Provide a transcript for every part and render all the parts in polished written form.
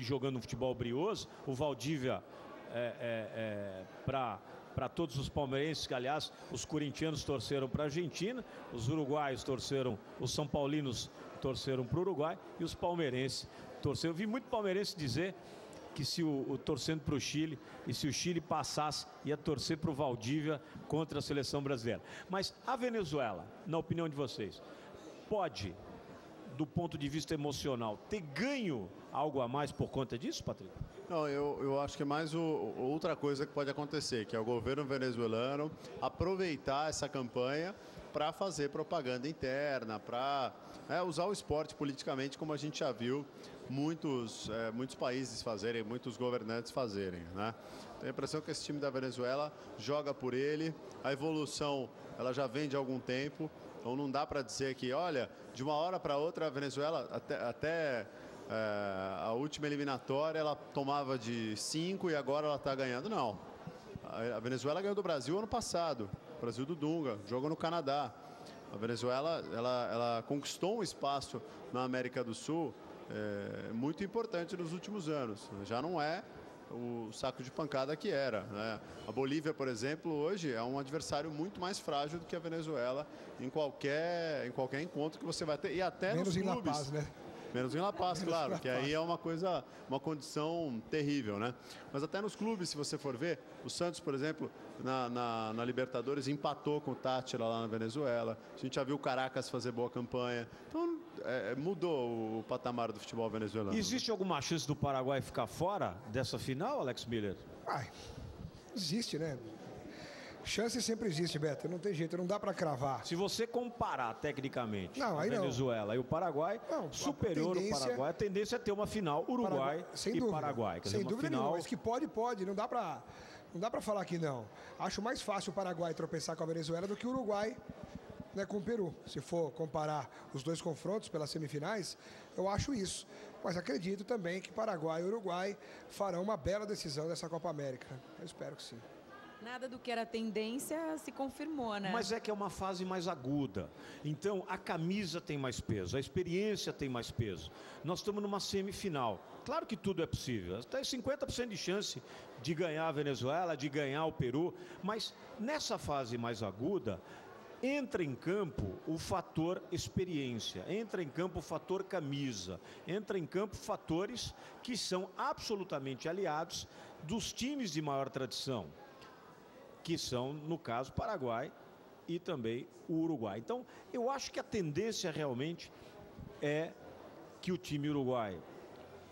jogando um futebol brioso, o Valdívia para todos os palmeirenses, que aliás os corintianos torceram para a Argentina, os uruguaios torceram, os são paulinos torceram para o Uruguai e os palmeirenses torceram. Eu vi muito palmeirense dizer que se torcendo para o Chile, e se o Chile passasse, ia torcer para o Valdívia contra a seleção brasileira. Mas a Venezuela, na opinião de vocês, pode, do ponto de vista emocional, ter ganho algo a mais por conta disso, Patrick? Não, eu acho que é mais outra coisa que pode acontecer, que é o governo venezuelano aproveitar essa campanha para fazer propaganda interna, para usar o esporte politicamente, como a gente já viu muitos países fazerem, muitos governantes fazerem, né? Tenho a impressão que esse time da Venezuela joga por ele, a evolução ela já vem de algum tempo, então não dá para dizer que, olha, de uma hora para outra a Venezuela, até a última eliminatória ela tomava de 5 e agora ela está ganhando. Não. A Venezuela ganhou do Brasil ano passado. Brasil do Dunga, joga no Canadá. A Venezuela ela conquistou um espaço na América do Sul muito importante nos últimos anos. Já não é o saco de pancada que era, né? A Bolívia, por exemplo, hoje é um adversário muito mais frágil do que a Venezuela em qualquer encontro que você vai ter. E até menos nos clubes. Em La Paz, né? Menos em La Paz, claro, que aí é uma condição terrível, né? Mas até nos clubes, se você for ver, o Santos, por exemplo, na Libertadores empatou com o Táchira lá na Venezuela. A gente já viu o Caracas fazer boa campanha. Então, mudou o patamar do futebol venezuelano. Existe alguma chance do Paraguai ficar fora dessa final, Alex Miller? Existe, né? Chance sempre existe, Beto, não tem jeito, não dá para cravar. Se você comparar tecnicamente a Venezuela e o Paraguai, superior ao Paraguai, a tendência é ter uma final Uruguai e Paraguai. Sem dúvida nenhuma, mas que pode, não dá para falar que não. Acho mais fácil o Paraguai tropeçar com a Venezuela do que o Uruguai, né, com o Peru. Se for comparar os dois confrontos pelas semifinais, eu acho isso. Mas acredito também que Paraguai e Uruguai farão uma bela decisão dessa Copa América. Eu espero que sim. Nada do que era tendência se confirmou, né? Mas é que é uma fase mais aguda. Então, a camisa tem mais peso, a experiência tem mais peso. Nós estamos numa semifinal. Claro que tudo é possível. Até 50% de chance de ganhar a Venezuela, de ganhar o Peru. Mas nessa fase mais aguda, entra em campo o fator experiência, entra em campo o fator camisa, entra em campo fatores que são absolutamente aliados dos times de maior tradição, que são, no caso, Paraguai e também o Uruguai. Então, eu acho que a tendência realmente é que o time uruguai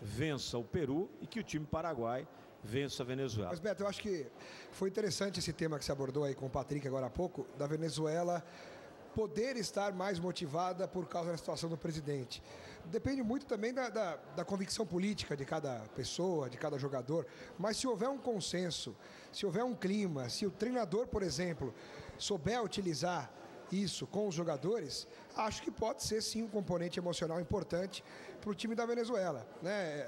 vença o Peru e que o time paraguai vença a Venezuela. Mas, Beto, eu acho que foi interessante esse tema que você abordou aí com o Patrick agora há pouco, da Venezuela poder estar mais motivada por causa da situação do presidente. Depende muito também da convicção política de cada pessoa, de cada jogador, mas se houver um consenso, se houver um clima, se o treinador, por exemplo, souber utilizar isso com os jogadores, acho que pode ser sim um componente emocional importante para o time da Venezuela, né?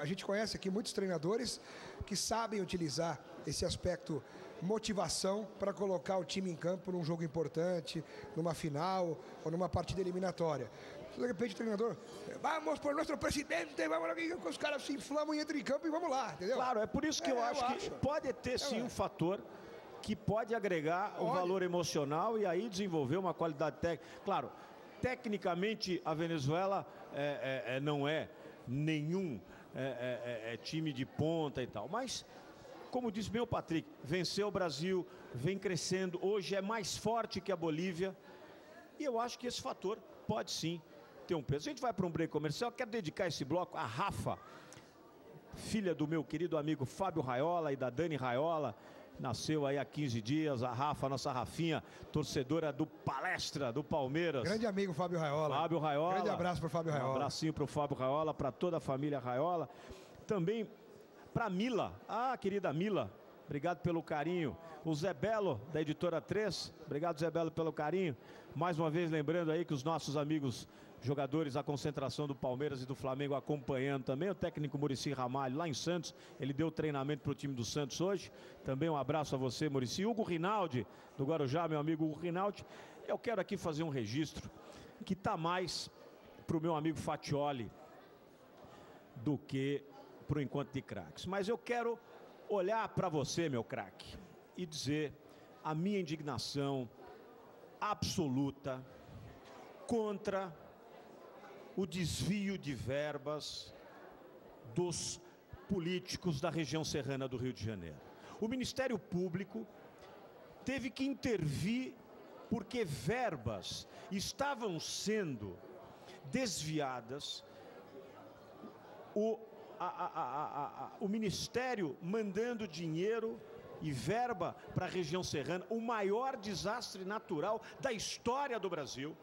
A gente conhece aqui muitos treinadores que sabem utilizar esse aspecto motivação para colocar o time em campo num jogo importante, numa final ou numa partida eliminatória. De repente o treinador, vamos por nosso presidente, vamos aqui, os caras se inflamam e entram em campo e vamos lá, entendeu? Claro, é por isso que eu acho que pode ter sim um fator que pode agregar o valor emocional e aí desenvolver uma qualidade técnica. Claro, tecnicamente a Venezuela não é nenhum time de ponta e tal, mas, como disse meu Patrick, venceu o Brasil, vem crescendo, hoje é mais forte que a Bolívia e eu acho que esse fator pode sim ter um peso. A gente vai para um break comercial, quero dedicar esse bloco a Rafa, filha do meu querido amigo Fábio Raiola e da Dani Raiola. Nasceu aí há 15 dias, a Rafa, nossa Rafinha, torcedora do Palestra, do Palmeiras. Grande amigo Fábio Raiola. Fábio Raiola. Grande abraço para o Fábio Raiola. Um abracinho para o Fábio Raiola, para toda a família Raiola. Também para Mila, querida Mila, obrigado pelo carinho. O Zé Belo, da Editora 3, obrigado Zé Belo pelo carinho. Mais uma vez lembrando aí que os nossos amigos jogadores, a concentração do Palmeiras e do Flamengo acompanhando também, o técnico Muricy Ramalho lá em Santos, ele deu treinamento para o time do Santos hoje, também um abraço a você, Muricy. Hugo Rinaldi, do Guarujá, meu amigo Hugo Rinaldi, eu quero aqui fazer um registro que está mais para o meu amigo Fatioli do que para o Encontro de Craques. Mas eu quero olhar para você, meu craque, e dizer a minha indignação absoluta contra o desvio de verbas dos políticos da região serrana do Rio de Janeiro. O Ministério Público teve que intervir porque verbas estavam sendo desviadas. O Ministério mandando dinheiro e verba para a região serrana, o maior desastre natural da história do Brasil,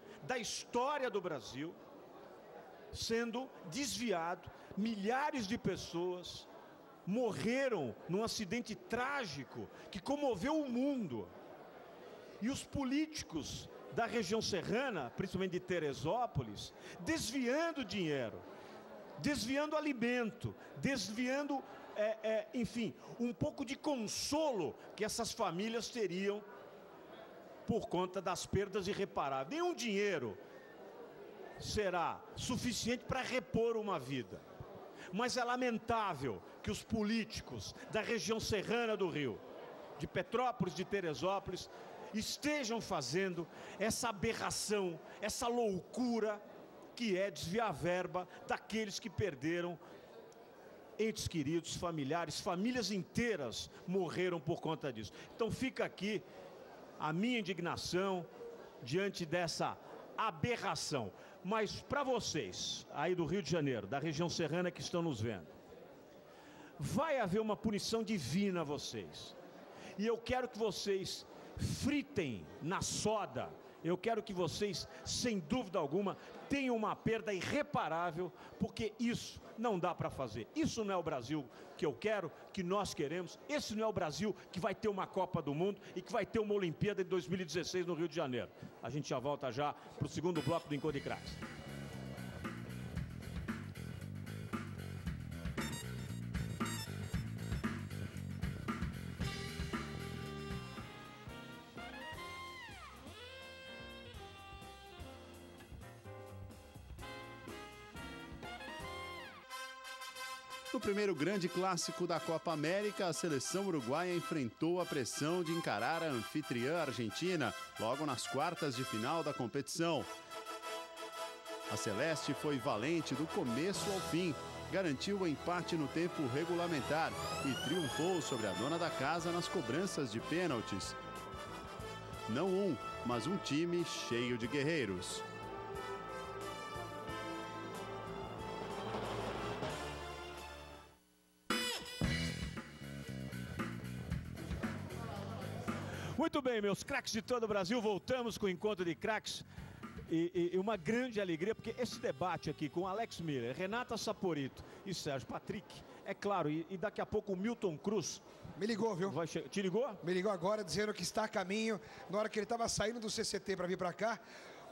sendo desviado. Milhares de pessoas morreram num acidente trágico que comoveu o mundo. E os políticos da região serrana, principalmente de Teresópolis, desviando dinheiro, desviando alimento, desviando, enfim, um pouco de consolo que essas famílias teriam por conta das perdas irreparáveis. Nenhum dinheiro será suficiente para repor uma vida. Mas é lamentável que os políticos da região serrana do Rio, de Petrópolis, de Teresópolis, estejam fazendo essa aberração, essa loucura que é desviar a verba daqueles que perderam entes queridos, familiares, famílias inteiras morreram por conta disso. Então fica aqui a minha indignação diante dessa aberração. Mas para vocês, aí do Rio de Janeiro, da região serrana que estão nos vendo, vai haver uma punição divina a vocês. E eu quero que vocês fritem na soda. Eu quero que vocês, sem dúvida alguma, tenham uma perda irreparável, porque isso não dá para fazer. Isso não é o Brasil que eu quero, que nós queremos. Esse não é o Brasil que vai ter uma Copa do Mundo e que vai ter uma Olimpíada de 2016 no Rio de Janeiro. A gente já volta já para o segundo bloco do Encontro de Craques. No primeiro grande clássico da Copa América, a seleção uruguaia enfrentou a pressão de encarar a anfitriã argentina logo nas quartas de final da competição. A Celeste foi valente do começo ao fim, garantiu o empate no tempo regulamentar e triunfou sobre a dona da casa nas cobranças de pênaltis. Não um, mas um time cheio de guerreiros. Muito bem, meus craques de todo o Brasil, voltamos com o Encontro de Craques e uma grande alegria, porque esse debate aqui com Alex Miller, Renata Saporito e Sérgio Patrick, é claro, e daqui a pouco o Milton Cruz... Me ligou, viu? Te ligou? Me ligou agora dizendo que está a caminho. Na hora que ele estava saindo do CCT para vir para cá,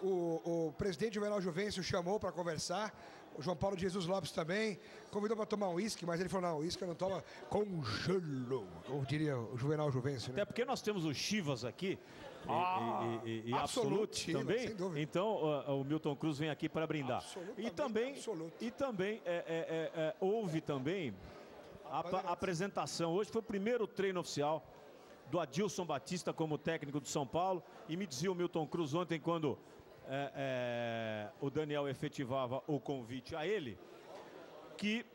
o presidente Juvenal Juvencio chamou para conversar. O João Paulo de Jesus Lopes também convidou para tomar um uísque, mas ele falou, não, uísque eu não tomo com gelo, como diria o Juvenal Juvencio, né? Até porque nós temos o Chivas aqui, e Absolute também, sem dúvida. Então o Milton Cruz vem aqui para brindar. E também houve também a apresentação, hoje foi o primeiro treino oficial do Adilson Batista como técnico do São Paulo, e me dizia o Milton Cruz ontem, quando o Daniel efetivava o convite a ele, que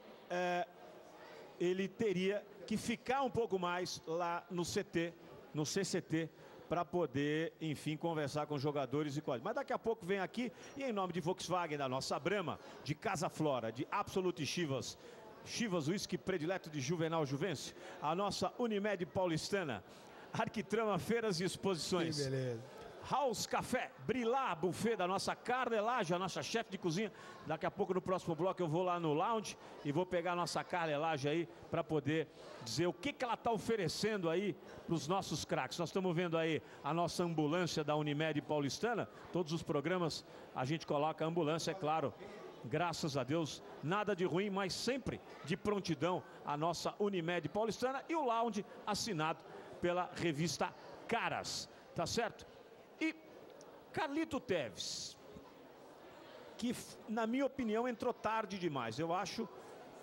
ele teria que ficar um pouco mais lá no CCT, para poder, enfim, conversar com jogadores e quadros. Mas daqui a pouco vem aqui, e em nome de Volkswagen, da nossa Brahma, de Casa Flora, de Absolute Chivas, Chivas Whisky predileto de Juvenal Juvencio, a nossa Unimed Paulistana, Arquitrama Feiras e Exposições. Que beleza. House Café, Brilá, buffet da nossa Carla Elage, a nossa chefe de cozinha. Daqui a pouco, no próximo bloco, eu vou lá no lounge e vou pegar a nossa Carla Elage aí para poder dizer o que ela está oferecendo aí para os nossos craques. Nós estamos vendo aí a nossa ambulância da Unimed Paulistana. Todos os programas a gente coloca a ambulância, é claro. Graças a Deus, nada de ruim, mas sempre de prontidão a nossa Unimed Paulistana e o lounge assinado pela revista Caras, tá certo? E Carlito Teves, que na minha opinião entrou tarde demais. Eu acho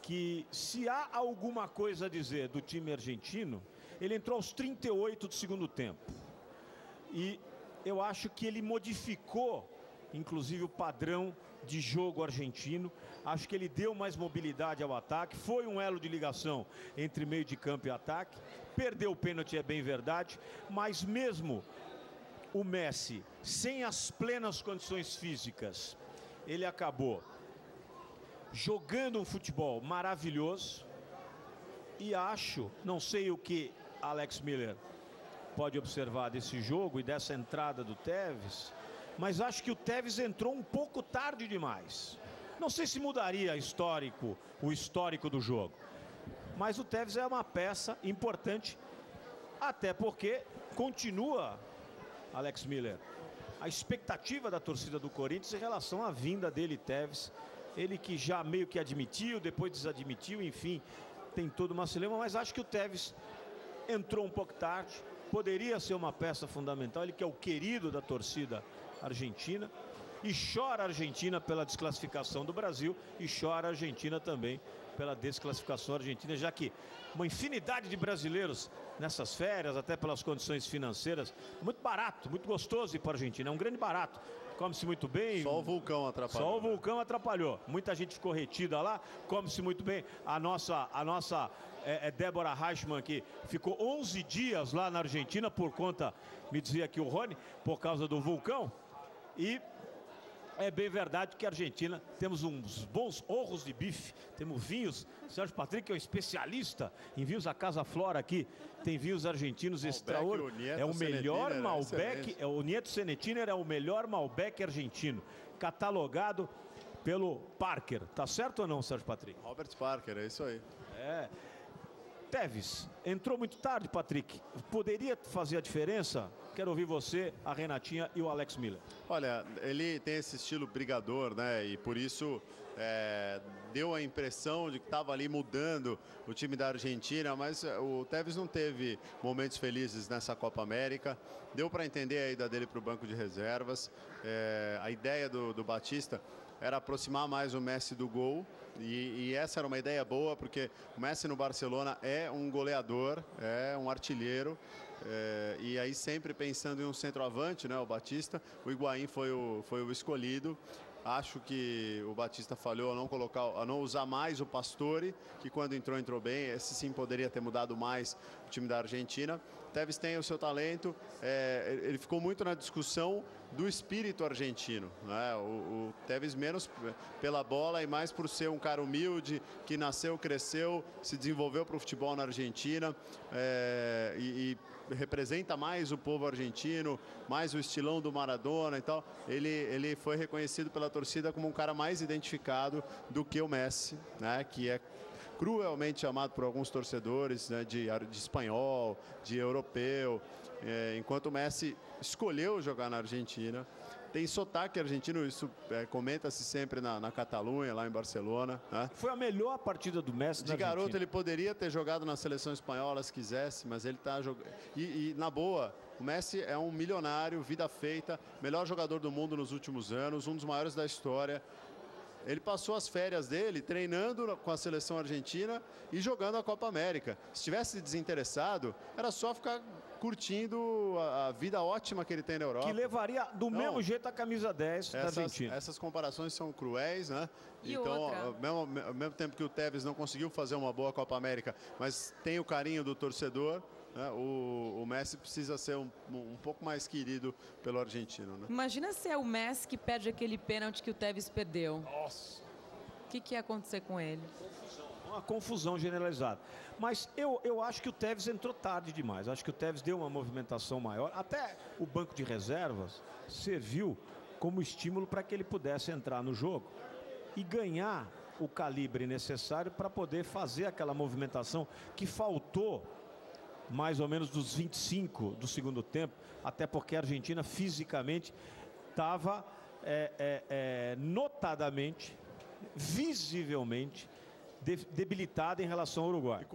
que se há alguma coisa a dizer do time argentino, ele entrou aos 38 do segundo tempo. E eu acho que ele modificou, inclusive, o padrão de jogo argentino. Acho que ele deu mais mobilidade ao ataque, foi um elo de ligação entre meio de campo e ataque. Perdeu o pênalti, é bem verdade, mas mesmo o Messi, sem as plenas condições físicas, ele acabou jogando um futebol maravilhoso. E acho, não sei o que Alex Miller pode observar desse jogo e dessa entrada do Tevez, mas acho que o Tevez entrou um pouco tarde demais. Não sei se mudaria o histórico do jogo, mas o Tevez é uma peça importante, até porque continua, Alex Miller, a expectativa da torcida do Corinthians em relação à vinda dele, Tevez. Ele que já meio que admitiu, depois desadmitiu, enfim, tem toda uma cilema, mas acho que o Tevez entrou um pouco tarde, poderia ser uma peça fundamental, ele que é o querido da torcida argentina, e chora a Argentina pela desclassificação do Brasil, e chora a Argentina também pela desclassificação argentina, já que uma infinidade de brasileiros nessas férias, até pelas condições financeiras, muito barato, muito gostoso ir para a Argentina, é um grande barato. Come-se muito bem. Só o vulcão atrapalhou. Só o vulcão atrapalhou. Muita gente ficou retida lá, come-se muito bem. A nossa Débora Reichmann, que ficou 11 dias lá na Argentina por conta, me dizia aqui o Rony, por causa do vulcão. E é bem verdade que a Argentina, temos uns bons orros de bife, temos vinhos. Sérgio Patrick é um especialista em vinhos. A Casa Flora aqui tem vinhos argentinos extraordinários. É o melhor Malbec, o Nieto Senetiner é o melhor Malbec argentino, catalogado pelo Parker. Tá certo ou não, Sérgio Patrick? Robert Parker, é isso aí. É. Tevez, entrou muito tarde, Patrick. Poderia fazer a diferença? Quero ouvir você, a Renatinha e o Alex Miller. Olha, ele tem esse estilo brigador, né? E por isso deu a impressão de que estava ali mudando o time da Argentina, mas o Tevez não teve momentos felizes nessa Copa América. Deu para entender a ida dele para o banco de reservas. A ideia do Batista era aproximar mais o Messi do gol. E essa era uma ideia boa, porque o Messi no Barcelona é um goleador, é um artilheiro. E aí sempre pensando em um centroavante, né, o Batista. O Higuaín foi o escolhido. Acho que o Batista falhou a não usar mais o Pastore, que quando entrou bem. Esse sim poderia ter mudado mais o time da Argentina. Tevez tem o seu talento, ele ficou muito na discussão do espírito argentino, né? O Tevez menos pela bola e mais por ser um cara humilde, que nasceu, cresceu, se desenvolveu para o futebol na Argentina, e representa mais o povo argentino, mais o estilão do Maradona e tal. Ele foi reconhecido pela torcida como um cara mais identificado do que o Messi, né? Que é cruelmente chamado por alguns torcedores, né, de espanhol, de europeu, enquanto o Messi escolheu jogar na Argentina. Tem sotaque argentino, isso comenta-se sempre na Catalunha, lá em Barcelona, né? Foi a melhor partida do Messi de garoto. Ele poderia ter jogado na seleção espanhola se quisesse, mas ele está jogando. E na boa, o Messi é um milionário, vida feita, melhor jogador do mundo nos últimos anos, um dos maiores da história. Ele passou as férias dele treinando com a seleção argentina e jogando a Copa América. Se tivesse desinteressado, era só ficar curtindo a vida ótima que ele tem na Europa. Que levaria do mesmo jeito a camisa 10 da Argentina. Essas comparações são cruéis, né? E então, outra? ao mesmo tempo que o Tevez não conseguiu fazer uma boa Copa América, mas tem o carinho do torcedor, né? O Messi precisa ser um pouco mais querido pelo argentino, né? Imagina se é o Messi que perde aquele pênalti que o Tevez perdeu. Nossa! O que ia acontecer com ele? Uma confusão generalizada. Mas eu acho que o Tevez entrou tarde demais. Acho que o Tevez deu uma movimentação maior. Até o banco de reservas serviu como estímulo para que ele pudesse entrar no jogo e ganhar o calibre necessário para poder fazer aquela movimentação que faltou mais ou menos dos 25 do segundo tempo, até porque a Argentina fisicamente estava notadamente, visivelmente debilitada em relação ao Uruguai.